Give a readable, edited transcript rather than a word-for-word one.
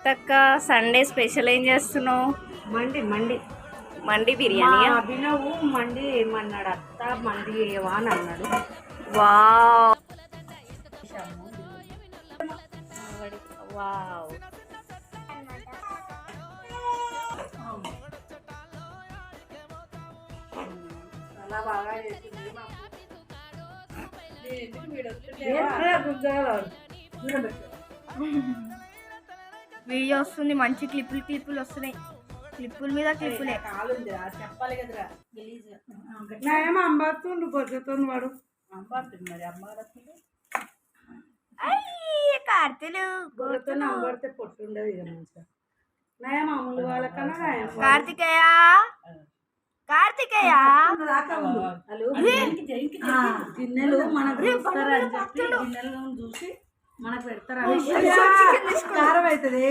Seethakka Sunday special ఏం చేస్తున్నావు? మండి మండి మండి బిర్యానీ. అభినవ్ మండి ఏమన్నాడు, అత్త మండి ఏవా అని అన్నాడు. Wow wow. చాలా బాగా చేసింది. వీడియో వస్తుంది, మంచి క్లిప్పులు వస్తున్నాయి. క్లిప్పుల మీద క్లిప్పులే. చెప్పాలి కదరా. నాయేమో అంబాతుండు పొద్దుతో వాడు అంబాతుంది. మరి అంబారతుంది కార్తీలు గొర్రెతో అంబడితే పొట్టుండదు ఇక మంచిగా. నాయేమో అమ్ములు వాళ్ళకన్నా కార్తికేయ కార్తికేయ గిన్నెలు మనకు ఇస్తారని చెప్పి గిన్నెలను చూసి మనకు పెడతారు. కారం అవుతుంది.